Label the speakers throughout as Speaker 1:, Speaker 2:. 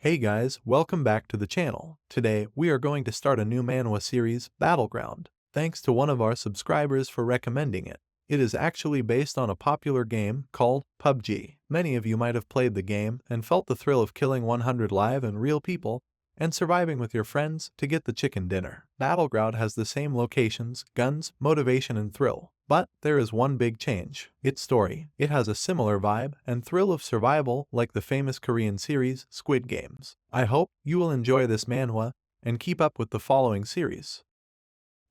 Speaker 1: Hey guys, welcome back to the channel. Today, we are going to start a new manhwa series, Battleground. Thanks to one of our subscribers for recommending it. It is actually based on a popular game called PUBG. Many of you might have played the game and felt the thrill of killing 100 live and real people and surviving with your friends to get the chicken dinner. Battleground has the same locations, guns, motivation and thrill. But there is one big change. Its story. It has a similar vibe and thrill of survival like the famous Korean series Squid Games. I hope you will enjoy this manhwa and keep up with the following series.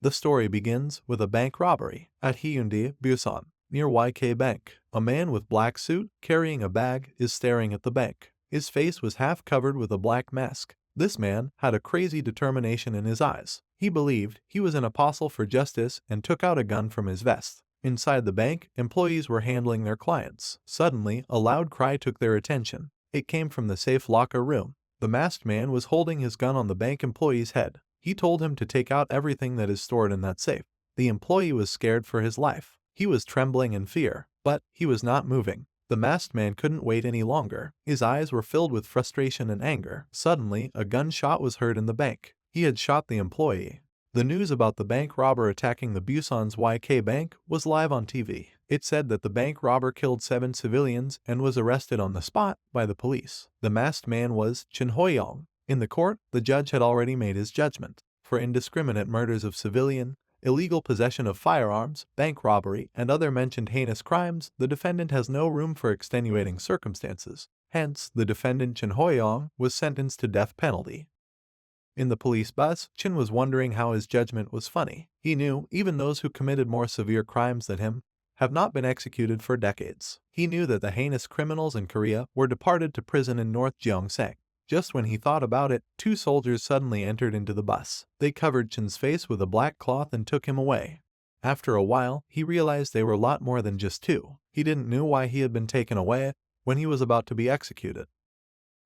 Speaker 1: The story begins with a bank robbery at Hyundai, Busan, near YK Bank. A man with black suit carrying a bag is staring at the bank. His face was half covered with a black mask. This man had a crazy determination in his eyes. He believed he was an apostle for justice and took out a gun from his vest. Inside the bank, employees were handling their clients. Suddenly, a loud cry took their attention. It came from the safe locker room. The masked man was holding his gun on the bank employee's head. He told him to take out everything that is stored in that safe. The employee was scared for his life. He was trembling in fear, but he was not moving. The masked man couldn't wait any longer. His eyes were filled with frustration and anger. Suddenly, a gunshot was heard in the bank. He had shot the employee. The news about the bank robber attacking the Busan's YK Bank was live on TV. It said that the bank robber killed 7 civilians and was arrested on the spot by the police. The masked man was Chin Hoyong. In the court, the judge had already made his judgment. For indiscriminate murders of civilian, illegal possession of firearms, bank robbery, and other mentioned heinous crimes, the defendant has no room for extenuating circumstances. Hence, the defendant Chin Hoyong was sentenced to death penalty. In the police bus, Chin was wondering how his judgment was funny. He knew even those who committed more severe crimes than him have not been executed for decades. He knew that the heinous criminals in Korea were departed to prison in North Gyeongsang. Just when he thought about it, 2 soldiers suddenly entered into the bus. They covered Chin's face with a black cloth and took him away. After a while, he realized they were a lot more than just 2. He didn't know why he had been taken away when he was about to be executed.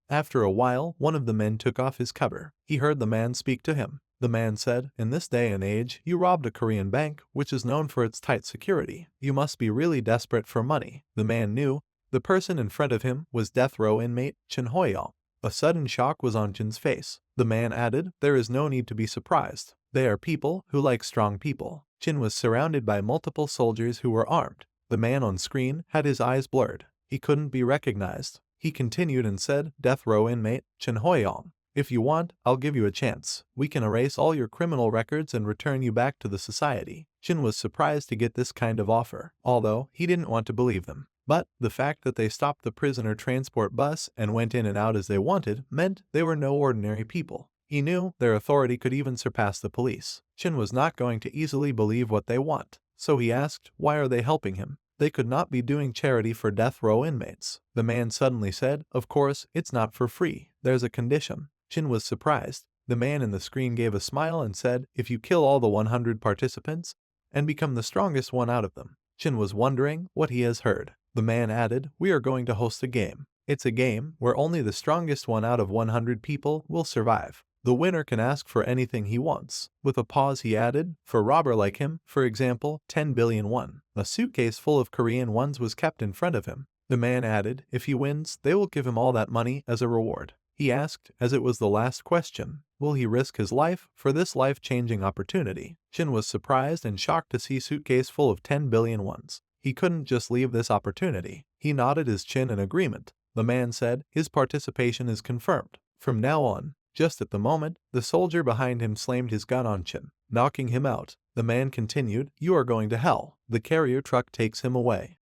Speaker 1: After a while, one of the men took off his cover. He heard the man speak to him. The man said, "In this day and age, you robbed a Korean bank, which is known for its tight security. You must be really desperate for money." The man knew the person in front of him was death row inmate Chin Hoyong. A sudden shock was on Chin's face. The man added, "There is no need to be surprised. They are people who like strong people." Chin was surrounded by multiple soldiers who were armed. The man on screen had his eyes blurred. He couldn't be recognized. He continued and said, "Death row inmate Chin Hoyong. If you want, I'll give you a chance. We can erase all your criminal records and return you back to the society." Chin was surprised to get this kind of offer, although he didn't want to believe them. But the fact that they stopped the prisoner transport bus and went in and out as they wanted meant they were no ordinary people. He knew their authority could even surpass the police. Chin was not going to easily believe what they want, so he asked, why are they helping him? They could not be doing charity for death row inmates. The man suddenly said, "Of course, it's not for free. There's a condition." Chin was surprised. The man in the screen gave a smile and said, "If you kill all the 100 participants and become the strongest one out of them." Chin was wondering what he has heard. The man added, "We are going to host a game. It's a game where only the strongest one out of 100 people will survive. The winner can ask for anything he wants." With a pause he added, "For a robber like him, for example, 10 billion won." A suitcase full of Korean ones was kept in front of him. The man added, if he wins, they will give him all that money as a reward. He asked, as it was the last question, will he risk his life for this life-changing opportunity? Chin was surprised and shocked to see a suitcase full of 10 billion wons. He couldn't just leave this opportunity. He nodded his chin in agreement. The man said, his participation is confirmed. From now on, just at the moment, the soldier behind him slammed his gun on Chin, knocking him out. The man continued, "You are going to hell." The carrier truck takes him away.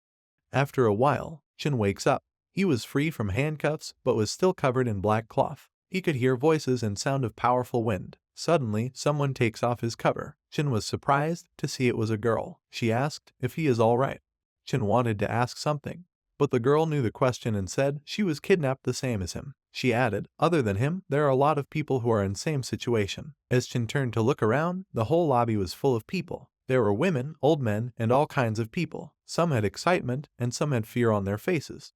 Speaker 1: After a while, Chin wakes up. He was free from handcuffs but was still covered in black cloth. He could hear voices and sound of powerful wind. Suddenly, someone takes off his cover. Chin was surprised to see it was a girl. She asked if he is all right. Chin wanted to ask something, but the girl knew the question and said she was kidnapped the same as him. She added, other than him, there are a lot of people who are in the same situation. As Chin turned to look around, the whole lobby was full of people. There were women, old men, and all kinds of people. Some had excitement and some had fear on their faces.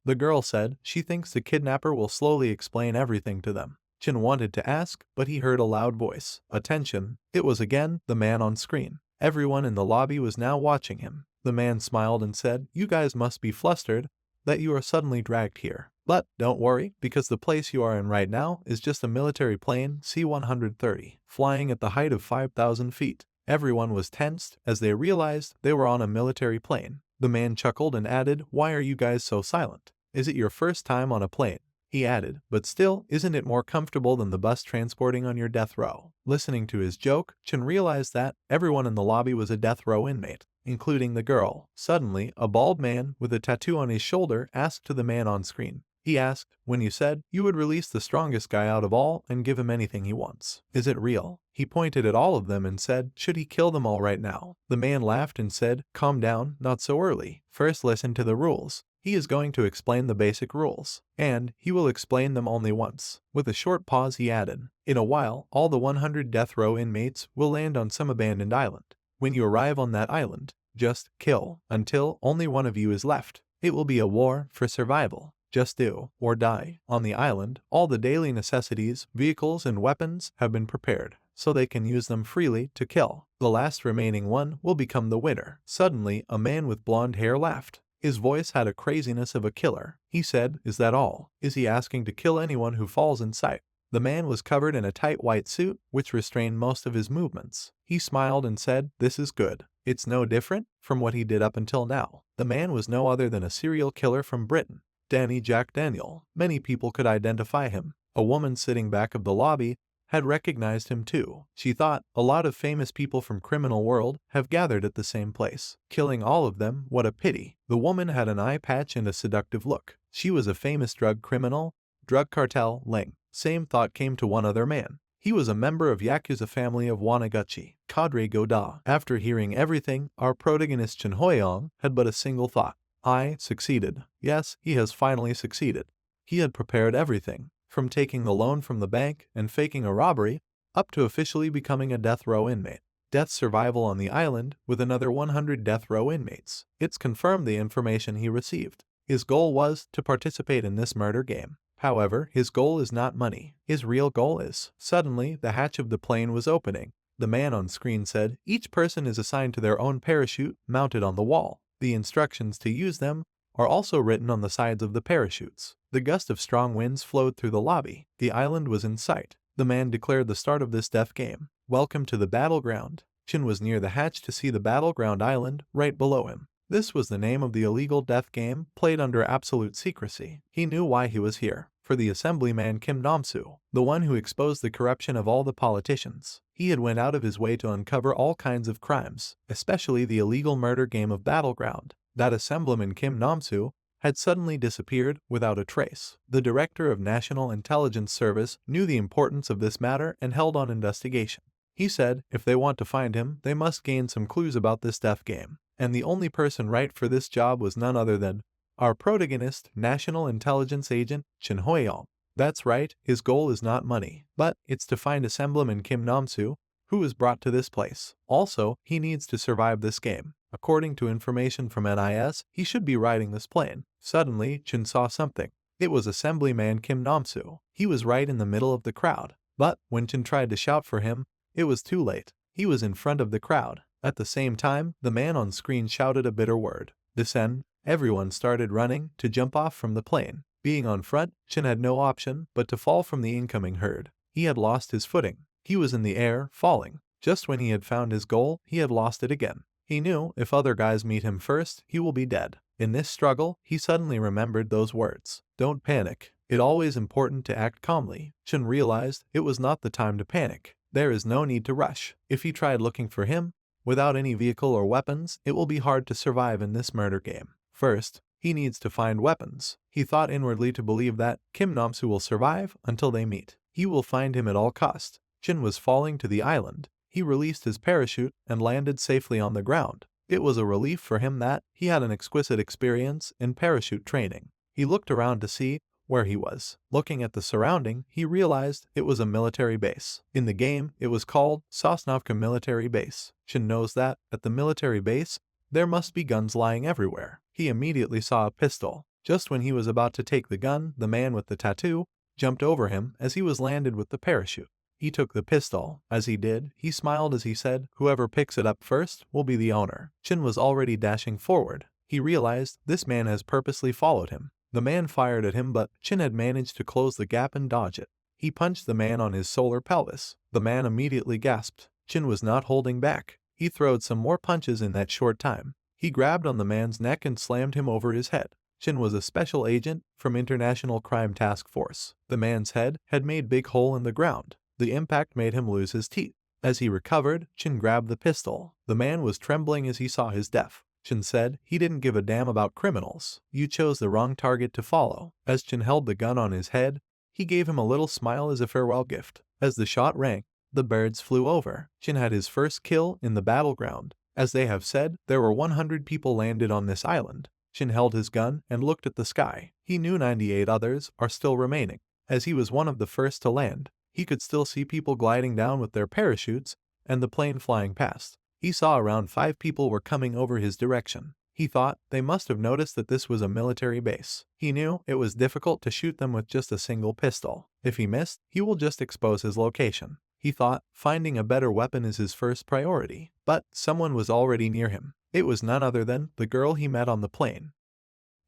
Speaker 1: The girl said she thinks the kidnapper will slowly explain everything to them. Chin wanted to ask, but he heard a loud voice. Attention! It was again the man on screen. Everyone in the lobby was now watching him. The man smiled and said, "You guys must be flustered that you are suddenly dragged here. But don't worry, because the place you are in right now is just a military plane C-130, flying at the height of 5,000 feet. Everyone was tensed as they realized they were on a military plane. The man chuckled and added, "Why are you guys so silent? Is it your first time on a plane?" He added, "But still, isn't it more comfortable than the bus transporting on your death row?" Listening to his joke, Chen realized that everyone in the lobby was a death row inmate, including the girl. Suddenly, a bald man with a tattoo on his shoulder asked to the man on screen. He asked, "When you said you would release the strongest guy out of all and give him anything he wants, is it real?" He pointed at all of them and said, "Should he kill them all right now?" The man laughed and said, "Calm down, not so early. First listen to the rules." He is going to explain the basic rules, and he will explain them only once. With a short pause he added, "In a while, all the 100 death row inmates will land on some abandoned island. When you arrive on that island, just kill until only one of you is left. It will be a war for survival. Just do or die. On the island, all the daily necessities, vehicles, and weapons have been prepared, so they can use them freely to kill. The last remaining one will become the winner." Suddenly, a man with blonde hair laughed. His voice had a craziness of a killer. He said, "Is that all? Is he asking to kill anyone who falls in sight?" The man was covered in a tight white suit, which restrained most of his movements. He smiled and said, "This is good. It's no different from what he did up until now." The man was no other than a serial killer from Britain, Danny Jack Daniel. Many people could identify him. A woman sitting back of the lobby had recognized him too. She thought, "A lot of famous people from criminal world have gathered at the same place. Killing all of them, what a pity." The woman had an eye patch and a seductive look. She was a famous drug criminal, drug cartel link. Same thought came to one other man. He was a member of Yakuza family of Wanaguchi, Cadre Goda. After hearing everything, our protagonist Chen Hoyong had but a single thought. "I succeeded." Yes, he has finally succeeded. He had prepared everything, from taking the loan from the bank and faking a robbery, up to officially becoming a death row inmate. Death survival on the island with another 100 death row inmates. It's confirmed the information he received. His goal was to participate in this murder game. However, his goal is not money. His real goal is. Suddenly, the hatch of the plane was opening. The man on screen said, "Each person is assigned to their own parachute mounted on the wall. The instructions to use them are also written on the sides of the parachutes." The gust of strong winds flowed through the lobby. The island was in sight. The man declared the start of this death game. "Welcome to the Battleground." Chin was near the hatch to see the Battleground island right below him. This was the name of the illegal death game played under absolute secrecy. He knew why he was here. For the assemblyman Kim Namsu, the one who exposed the corruption of all the politicians. He had went out of his way to uncover all kinds of crimes, especially the illegal murder game of Battleground. That assemblyman Kim Namsu had suddenly disappeared without a trace. The director of National Intelligence Service knew the importance of this matter and held on investigation. He said if they want to find him, they must gain some clues about this death game. And the only person right for this job was none other than our protagonist, National Intelligence Agent Chen Hoyong. That's right, his goal is not money, but it's to find Assemblyman Kim Namsu, who was brought to this place. Also, he needs to survive this game. According to information from NIS, he should be riding this plane. Suddenly, Chen saw something. It was Assemblyman Kim Namsu. He was right in the middle of the crowd. But when Chen tried to shout for him, it was too late. He was in front of the crowd. At the same time, the man on screen shouted a bitter word. "Descend." Everyone started running to jump off from the plane. Being on front, Chen had no option but to fall from the incoming herd. He had lost his footing. He was in the air, falling. Just when he had found his goal, he had lost it again. He knew if other guys meet him first, he will be dead. In this struggle, he suddenly remembered those words. "Don't panic. It's always important to act calmly." Chen realized it was not the time to panic. There is no need to rush. If he tried looking for him, without any vehicle or weapons, it will be hard to survive in this murder game. First, he needs to find weapons. He thought inwardly to believe that Kim Namsu will survive until they meet. He will find him at all cost. Chen was falling to the island. He released his parachute and landed safely on the ground. It was a relief for him that he had an exquisite experience in parachute training. He looked around to see where he was. Looking at the surrounding, he realized it was a military base. In the game, it was called Sosnovka Military Base. Chen knows that at the military base, there must be guns lying everywhere. He immediately saw a pistol. Just when he was about to take the gun, the man with the tattoo jumped over him as he was landed with the parachute. He took the pistol. As he did, he smiled as he said, "Whoever picks it up first will be the owner." Chen was already dashing forward. He realized this man has purposely followed him. The man fired at him, but Chin had managed to close the gap and dodge it. He punched the man on his solar pelvis. The man immediately gasped. Chin was not holding back. He throwed some more punches in that short time. He grabbed on the man's neck and slammed him over his head. Chin was a special agent from International Crime Task Force. The man's head had made a big hole in the ground. The impact made him lose his teeth. As he recovered, Chin grabbed the pistol. The man was trembling as he saw his death. Chin said he didn't give a damn about criminals. You chose the wrong target to follow. As Chin held the gun on his head, he gave him a little smile as a farewell gift. As the shot rang, the birds flew over. Chin had his first kill in the battleground. As they have said, there were 100 people landed on this island. Chin held his gun and looked at the sky. He knew 98 others are still remaining. As he was one of the first to land, he could still see people gliding down with their parachutes and the plane flying past. He saw around 5 people were coming over his direction. He thought they must have noticed that this was a military base. He knew it was difficult to shoot them with just a single pistol. If he missed, he will just expose his location. He thought finding a better weapon is his first priority. But someone was already near him. It was none other than the girl he met on the plane.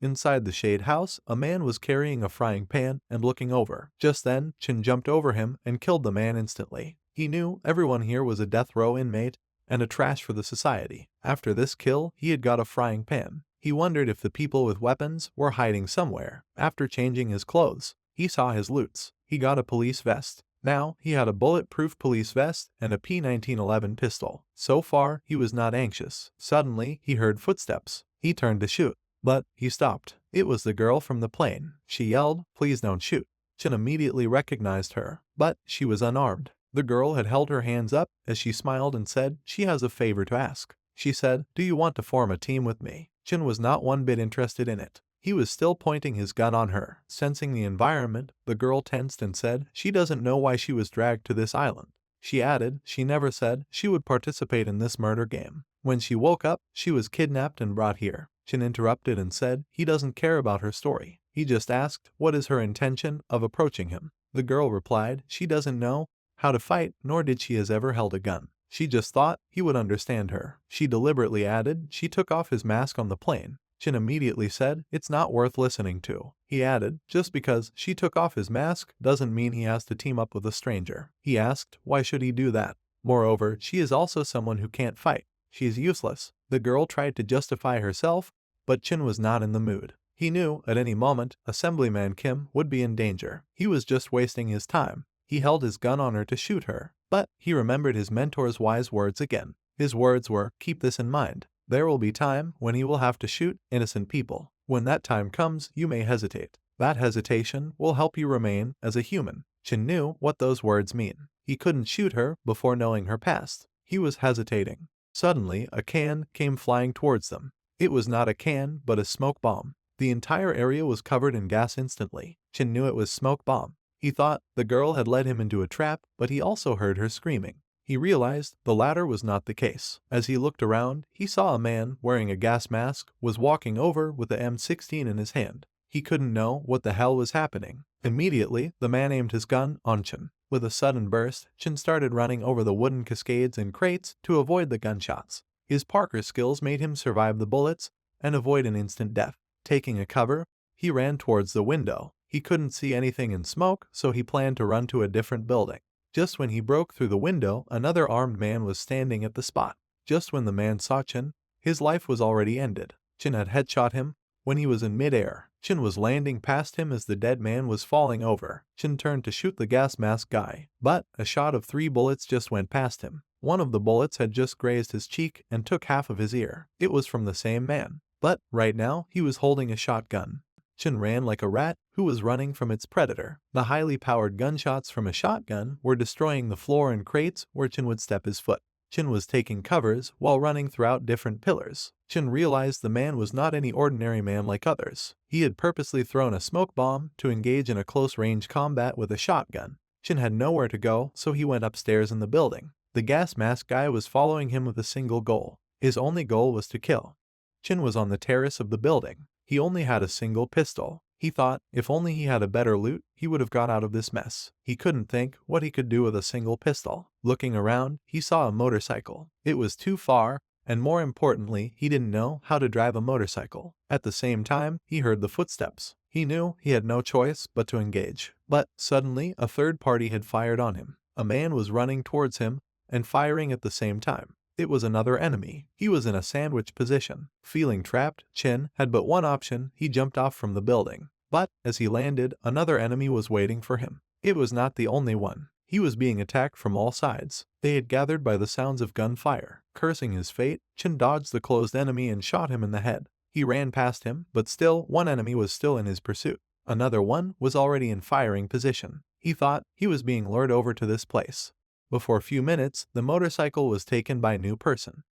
Speaker 1: Inside the shade house, a man was carrying a frying pan and looking over. Just then, Chin jumped over him and killed the man instantly. He knew everyone here was a death row inmate and a trash for the society. After this kill, he had got a frying pan. He wondered if the people with weapons were hiding somewhere. After changing his clothes, he saw his loots. He got a police vest. Now, he had a bulletproof police vest and a P1911 pistol. So far, he was not anxious. Suddenly, he heard footsteps. He turned to shoot, but he stopped. It was the girl from the plane. She yelled, "Please don't shoot." Chin immediately recognized her, but she was unarmed. The girl had held her hands up as she smiled and said she has a favor to ask. She said, "Do you want to form a team with me?" Chin was not one bit interested in it. He was still pointing his gun on her. Sensing the environment, the girl tensed and said she doesn't know why she was dragged to this island. She added she never said she would participate in this murder game. When she woke up, she was kidnapped and brought here. Chin interrupted and said he doesn't care about her story. He just asked what is her intention of approaching him. The girl replied she doesn't know how to fight, nor did she has ever held a gun. She just thought he would understand her. She deliberately added she took off his mask on the plane. Chin immediately said it's not worth listening to. He added just because she took off his mask doesn't mean he has to team up with a stranger. He asked why should he do that? Moreover, she is also someone who can't fight. She is useless. The girl tried to justify herself, but Chin was not in the mood. He knew at any moment Assemblyman Kim would be in danger. He was just wasting his time. He held his gun on her to shoot her, but he remembered his mentor's wise words again. His words were, "Keep this in mind. There will be time when he will have to shoot innocent people. When that time comes, you may hesitate. That hesitation will help you remain as a human." Chin knew what those words mean. He couldn't shoot her before knowing her past. He was hesitating. Suddenly, a can came flying towards them. It was not a can, but a smoke bomb. The entire area was covered in gas instantly. Chin knew it was smoke bomb. He thought the girl had led him into a trap, but he also heard her screaming. He realized the latter was not the case. As he looked around, he saw a man wearing a gas mask was walking over with the M16 in his hand. He couldn't know what the hell was happening. Immediately, the man aimed his gun on Chin. With a sudden burst, Chin started running over the wooden cascades and crates to avoid the gunshots. His parkour skills made him survive the bullets and avoid an instant death. Taking a cover, he ran towards the window. He couldn't see anything in smoke, so he planned to run to a different building. Just when he broke through the window, another armed man was standing at the spot. Just when the man saw Chin, his life was already ended. Chin had headshot him when he was in midair. Chin was landing past him as the dead man was falling over. Chin turned to shoot the gas mask guy, but a shot of 3 bullets just went past him. One of the bullets had just grazed his cheek and took half of his ear. It was from the same man, but right now he was holding a shotgun. Chin ran like a rat who was running from its predator. The highly powered gunshots from a shotgun were destroying the floor and crates where Chin would step his foot. Chin was taking covers while running throughout different pillars. Chin realized the man was not any ordinary man like others. He had purposely thrown a smoke bomb to engage in a close-range combat with a shotgun. Chin had nowhere to go, so he went upstairs in the building. The gas mask guy was following him with a single goal. His only goal was to kill. Chin was on the terrace of the building. He only had a single pistol. He thought if only he had a better loot, he would have got out of this mess. He couldn't think what he could do with a single pistol. Looking around, he saw a motorcycle. It was too far, and more importantly, he didn't know how to drive a motorcycle. At the same time, he heard the footsteps. He knew he had no choice but to engage. But suddenly, a third party had fired on him. A man was running towards him and firing at the same time. It was another enemy. He was in a sandwich position. Feeling trapped, Chin had but one option. He jumped off from the building. But as he landed, another enemy was waiting for him. It was not the only one. He was being attacked from all sides. They had gathered by the sounds of gunfire. Cursing his fate, Chin dodged the closed enemy and shot him in the head. He ran past him, but still, one enemy was still in his pursuit. Another one was already in firing position. He thought he was being lured over to this place. Before a few minutes, the motorcycle was taken by a new person.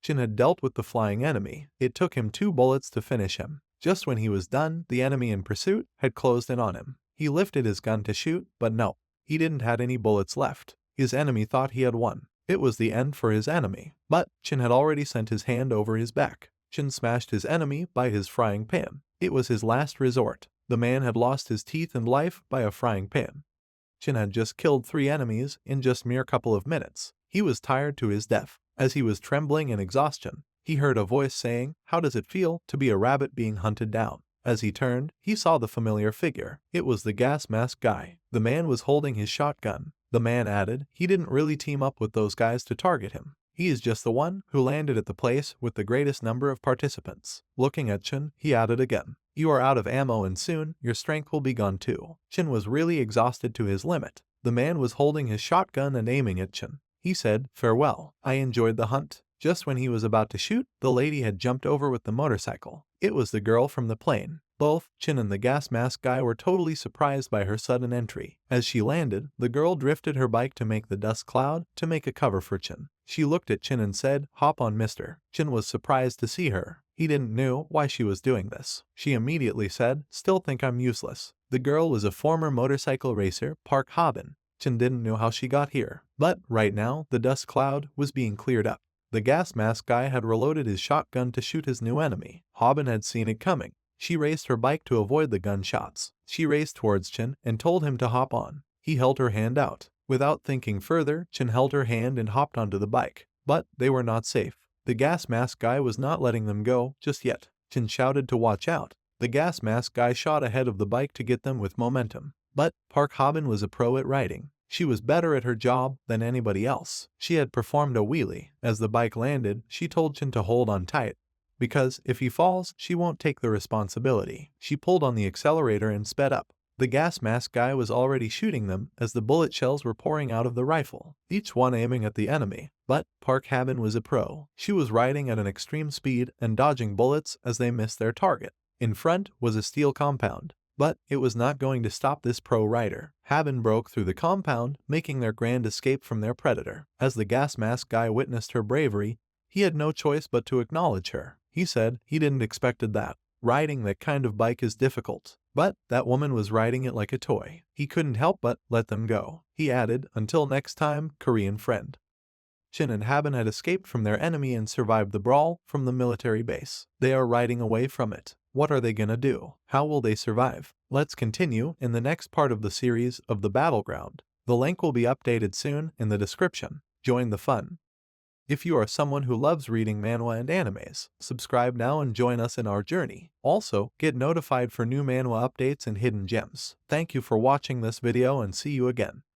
Speaker 1: Chin had dealt with the flying enemy. It took him 2 bullets to finish him. Just when he was done, the enemy in pursuit had closed in on him. He lifted his gun to shoot, but no, he didn't have any bullets left. His enemy thought he had won. It was the end for his enemy, but Chin had already sent his hand over his back. Chin smashed his enemy by his frying pan. It was his last resort. The man had lost his teeth and life by a frying pan. Chin had just killed 3 enemies in just mere couple of minutes. He was tired to his death. As he was trembling in exhaustion, he heard a voice saying, "How does it feel to be a rabbit being hunted down?" As he turned, he saw the familiar figure. It was the gas mask guy. The man was holding his shotgun. The man added, he didn't really team up with those guys to target him. He is just the one who landed at the place with the greatest number of participants. Looking at Chin, he added again, "You are out of ammo and soon, your strength will be gone too." Chin was really exhausted to his limit. The man was holding his shotgun and aiming at Chin. He said, "Farewell. I enjoyed the hunt." Just when he was about to shoot, the lady had jumped over with the motorcycle. It was the girl from the plane. Both Chin and the gas mask guy were totally surprised by her sudden entry. As she landed, the girl drifted her bike to make the dust cloud to make a cover for Chin. She looked at Chin and said, "Hop on, mister." Chin was surprised to see her. He didn't know why she was doing this. She immediately said, "Still think I'm useless." The girl was a former motorcycle racer, Park Haben. Chin didn't know how she got here. But right now, the dust cloud was being cleared up. The gas mask guy had reloaded his shotgun to shoot his new enemy. Haben had seen it coming. She raced her bike to avoid the gunshots. She raced towards Chin and told him to hop on. He held her hand out. Without thinking further, Chin held her hand and hopped onto the bike. But they were not safe. The gas mask guy was not letting them go just yet. Chin shouted to watch out. The gas mask guy shot ahead of the bike to get them with momentum. But Park Haben was a pro at riding. She was better at her job than anybody else. She had performed a wheelie. As the bike landed, she told Chin to hold on tight, because if he falls, she won't take the responsibility. She pulled on the accelerator and sped up. The gas mask guy was already shooting them as the bullet shells were pouring out of the rifle, each one aiming at the enemy. But Park Haben was a pro. She was riding at an extreme speed and dodging bullets as they missed their target. In front was a steel compound. But it was not going to stop this pro rider. Haben broke through the compound, making their grand escape from their predator. As the gas mask guy witnessed her bravery, he had no choice but to acknowledge her. He said he didn't expected that. Riding that kind of bike is difficult. But that woman was riding it like a toy. He couldn't help but let them go. He added, "Until next time, Korean friend." Chin and Haben had escaped from their enemy and survived the brawl from the military base. They are riding away from it. What are they gonna do? How will they survive? Let's continue in the next part of the series of the Battleground. The link will be updated soon in the description. Join the fun. If you are someone who loves reading manhwa and animes, subscribe now and join us in our journey. Also, get notified for new manhwa updates and hidden gems. Thank you for watching this video and see you again.